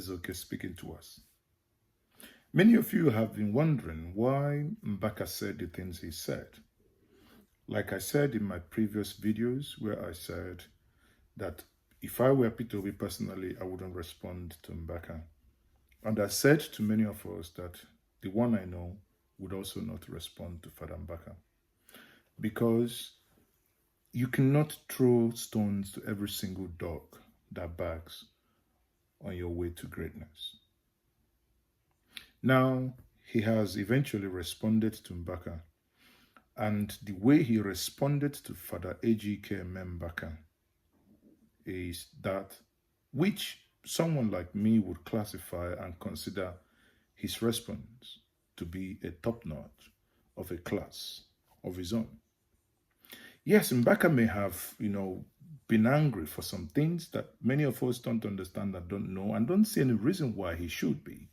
Ejike speaking to us. Many of you have been wondering why Mbaka said the things he said. Like I said in my previous videos, where I said that if I were Peter Obi personally, I wouldn't respond to Mbaka. And I said to many of us that the one I know would also not respond to Father Mbaka. Because you cannot throw stones to every single dog that barks on your way to greatness. Now, he has eventually responded to Mbaka. And the way he responded to Father Ejike Mbaka is that which someone like me would classify and consider his response to be a top-notch of a class of his own. Yes, Mbaka may have, been angry for some things that many of us don't understand and don't know and don't see any reason why he should be.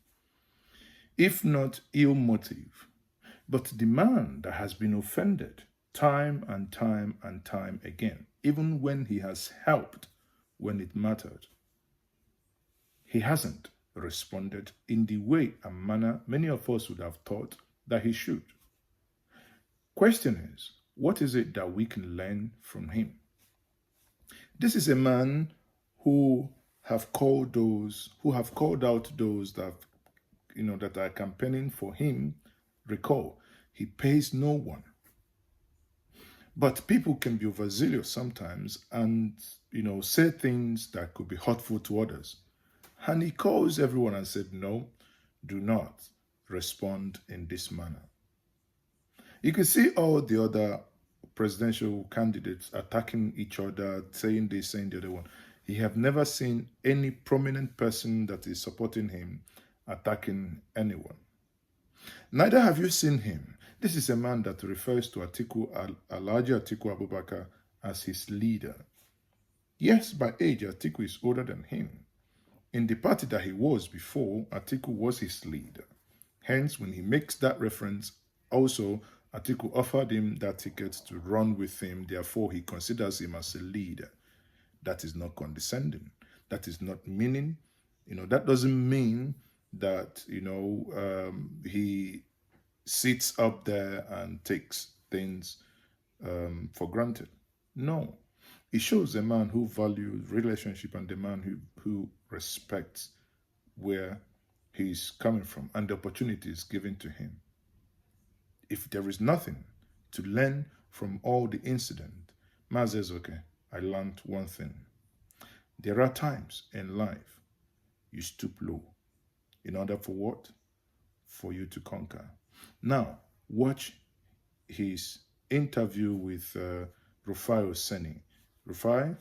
If not ill motive, but the man that has been offended time and time and time again, even when he has helped when it mattered, he hasn't responded in the way and manner many of us would have thought that he should. Question is, what is it that we can learn from him? This is a man who have called out those that that are campaigning for him. Recall, he pays no one. But people can be overzealous sometimes and, say things that could be hurtful to others. And he calls everyone and said, no, do not respond in this manner. You can see all the other presidential candidates attacking each other, saying this, saying the other one. You have never seen any prominent person that is supporting him attacking anyone. Neither have you seen him. This is a man that refers to Alhaji Atiku Abubakar as his leader. Yes, by age, Atiku is older than him. In the party that he was before, Atiku was his leader. Hence, when he makes that reference, also, Atiku offered him that ticket to run with him. Therefore, he considers him as a leader. That is not condescending. That is not meaning. That doesn't mean that, he sits up there and takes things for granted. No. It shows a man who values relationship and a man who respects where he's coming from and the opportunities given to him. If there is nothing to learn from all the incident, Ma says, okay, I learned one thing. There are times in life you stoop low. In order for what? For you to conquer. Now, watch his interview with Rufai Oseni. Rufai,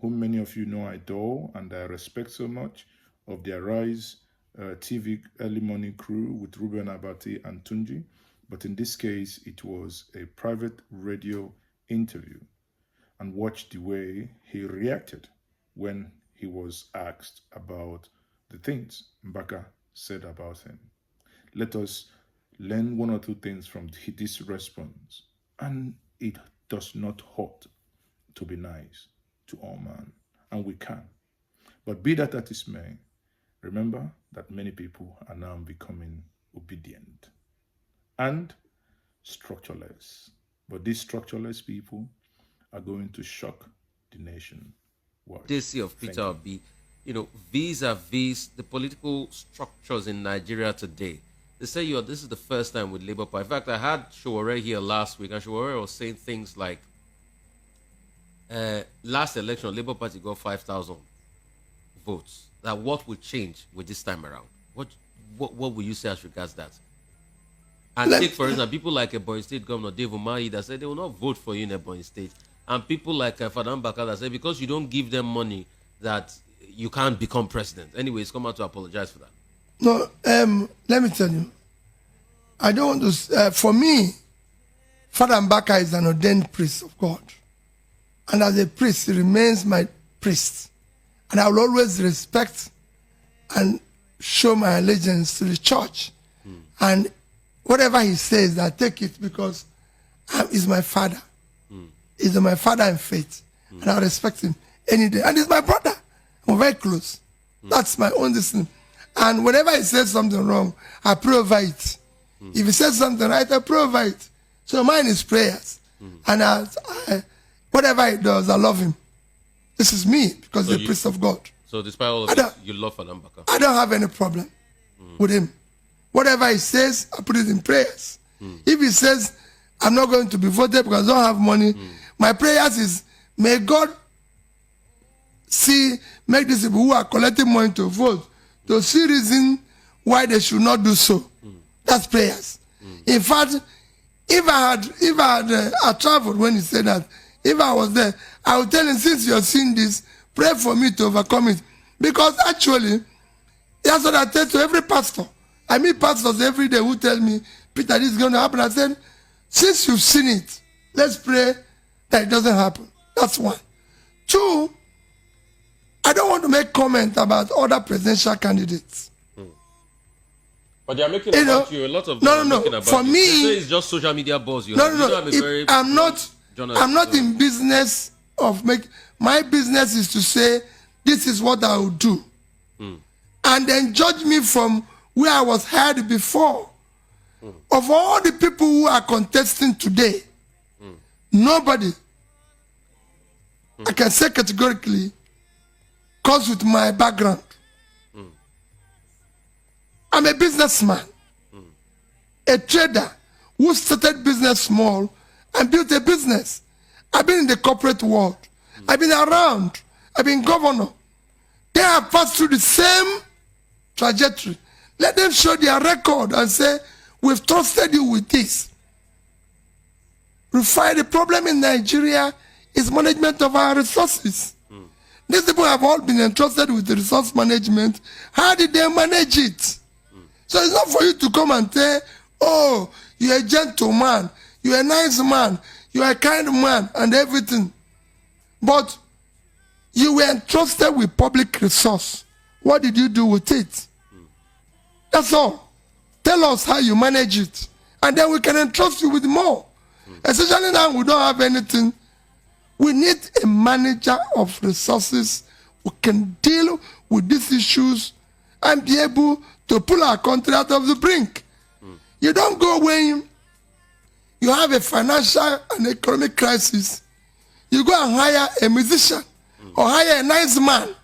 whom many of you know I adore and I respect so much, of their Rise TV early morning crew with Ruben Abati and Tunji. But in this case, it was a private radio interview. And watch the way he reacted when he was asked about the things Mbaka said about him. Let us learn one or two things from this response. And it does not hurt to be nice to all men. And we can. But be that as it may, remember that many people are now becoming obedient and structureless. But these structureless people are going to shock the nation. This year of Peter Obi, vis-a-vis the political structures in Nigeria today. They say this is the first time with Labour Party. In fact, I had Showore here last week, and Showore was saying things like, last election, Labour Party got 5,000 votes. That what would change with this time around? What would you say as regards that? And take, for example, people like Ebonyi State Governor Dave Umahi that said they will not vote for you in Ebonyi State. And people like Father Mbaka that say because you don't give them money that you can't become president. Anyways, come out to apologize for that. No, let me tell you. I don't want to, for me, Father Mbaka is an ordained priest of God. And as a priest, he remains my priest. And I will always respect and show my allegiance to the church. And whatever he says, I take it because he's my father. He's my father in faith. And I respect him any day. And he's my brother. We're very close. That's my own decision. And whenever he says something wrong, I pray over it. If he says something right, I pray over it. So mine is prayers. And whatever he does, I love him. This is me because he's the priest of God. So despite all of this, you love Father Mbaka? I don't have any problem with him. Whatever he says, I put it in prayers. If he says, I'm not going to be voted because I don't have money, my prayers is, may God make these people who are collecting money to vote to see reason why they should not do so. That's prayers. In fact, if I had traveled when he said that, if I was there, I would tell him, since you're seeing this, pray for me to overcome it. Because actually, that's what I tell to every pastor. I meet pastors every day who tell me, Peter, this is going to happen. I said, since you've seen it, let's pray that it doesn't happen. That's one. Two, I don't want to make comment about other presidential candidates. But they are making about you. A lot of them are making about For you. me, they say it's just social media buzz. I'm not in business of make. My business is to say this is what I will do, and then judge me from where I was heard before. Of all the people who are contesting today, nobody, I can say categorically, comes with my background. I'm a businessman, a trader who started business small and built a business. I've been in the corporate world. I've been around. I've been governor. They have passed through the same trajectory. Let them show their record and say, we've trusted you with this. The problem in Nigeria is management of our resources. These people have all been entrusted with the resource management. How did they manage it? So it's not for you to come and say, oh, you're a gentleman, you're a nice man, you're a kind man, and everything. But you were entrusted with public resource. What did you do with it? That's all. Tell us how you manage it. And then we can entrust you with more. Especially now we don't have anything. We need a manager of resources who can deal with these issues and be able to pull our country out of the brink. You don't go when you have a financial and economic crisis. You go and hire a musician or hire a nice man.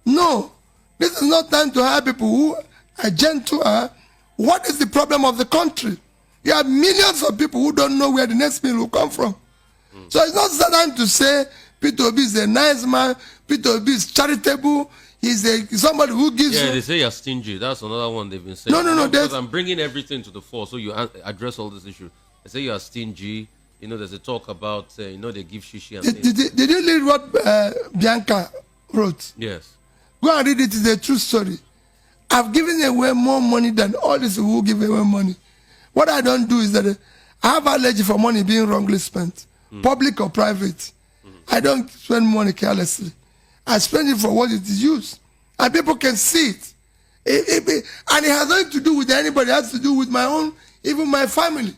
No, this is not time to hire people who are gentle. What is the problem of the country? You have millions of people who don't know where the next meal will come from. So it's not time to say Peter Obi is a nice man, Peter Obi is charitable, he's somebody who gives you... they say you're stingy. That's another one they've been saying. No. Because I'm bringing everything to the fore, so you address all these issues. They say you're stingy. You know, there's a talk about, they give shishi and things. Did you read what Bianca wrote? Yes. Go and read it. It's a true story. I've given away more money than all these who give away money. What I don't do is that I have allergy for money being wrongly spent, public or private. I don't spend money carelessly. I spend it for what it is used. And people can see it. And it has nothing to do with anybody. It has to do with my own, even my family.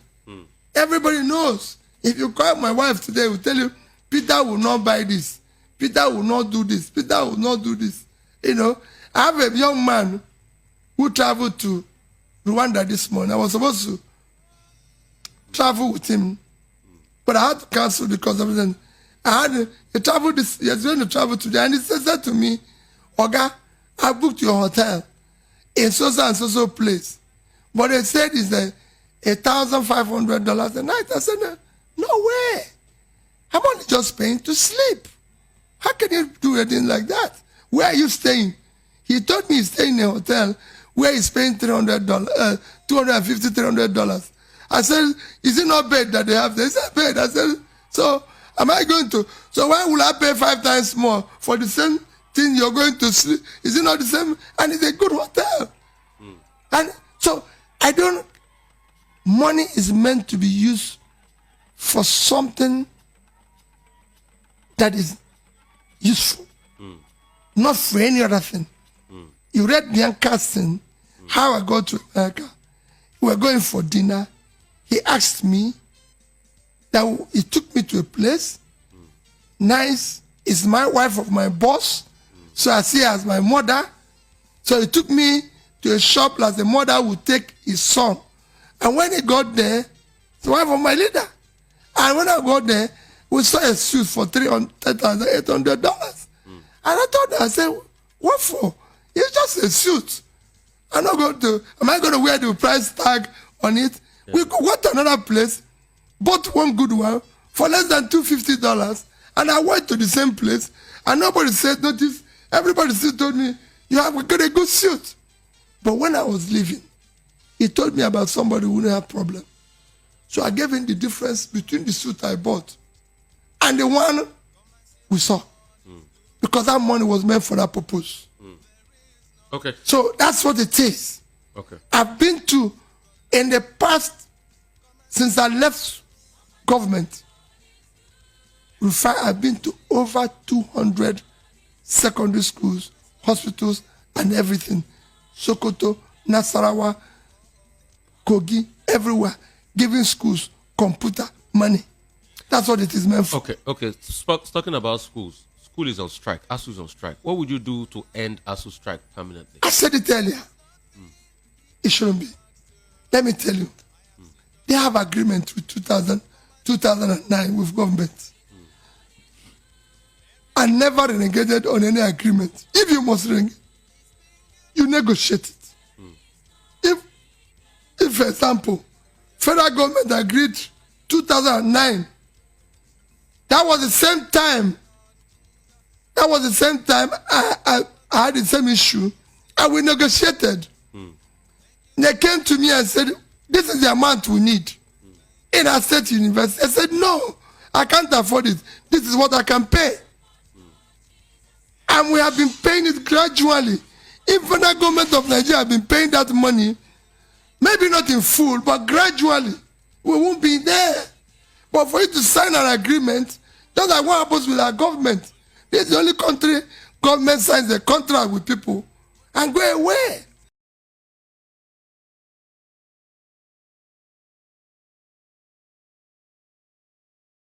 Everybody knows. If you call my wife today, will tell you, Peter will not buy this. Peter will not do this. Peter will not do this. You know, I have a young man who traveled to Rwanda this morning. I was supposed to travel with him, but I had to cancel because of it. He was going to travel today, and he said to me, Oga, I booked your hotel in so and so place. But they said it's $1,500 a night. I said, no way. I'm only just paying to sleep. How can you do anything like that? Where are you staying? He told me he's staying in a hotel where he's paying $250, $300. I said, is it not bed that they have there? He said, bed. I said, so am I going to? So why will I pay 5 times more for the same thing you're going to sleep? Is it not the same? And it's a good hotel. And so money is meant to be used for something that is useful, not for any other thing. You read Bianca's thing, how I got to America. We were going for dinner. He asked me, that he took me to a place, nice, is my wife of my boss, so I see her as my mother. So he took me to a shop as a mother would take his son. And when he got there, the wife of my leader. And when I got there, we saw a suit for $300,800. And I thought, I said, what for? It's just a suit. Am I going to wear the price tag on it? Yeah. We went to another place, bought one good one for less than $250. And I went to the same place, and nobody said notice. Everybody still told me, you have got a good suit. But when I was leaving, he told me about somebody who didn't have problem. So I gave him the difference between the suit I bought and the one we saw. Because that money was meant for that purpose. Okay. So that's what it is. Okay. I've been to, in the past, since I left government, I've been to over 200 secondary schools, hospitals, and everything. Sokoto, Nasarawa, Kogi, everywhere, giving schools computer money. That's what it is meant for. Okay. Talking about schools. School is on strike. ASU is on strike. What would you do to end ASU strike permanently? I said it earlier. It shouldn't be. Let me tell you. They have agreement with 2009 with government. I never renegated on any agreement. If you must renegade, you negotiate it. If, for example, federal government agreed 2009, that was the same time I had the same issue, and we negotiated. They came to me and said, this is the amount we need in our state university. I said, no, I can't afford it. This is what I can pay. And we have been paying it gradually. If the federal government of Nigeria have been paying that money, maybe not in full, but gradually, we won't be there. But for you to sign an agreement, just like what happens with our government. This is the only country government signs a contract with people and go away.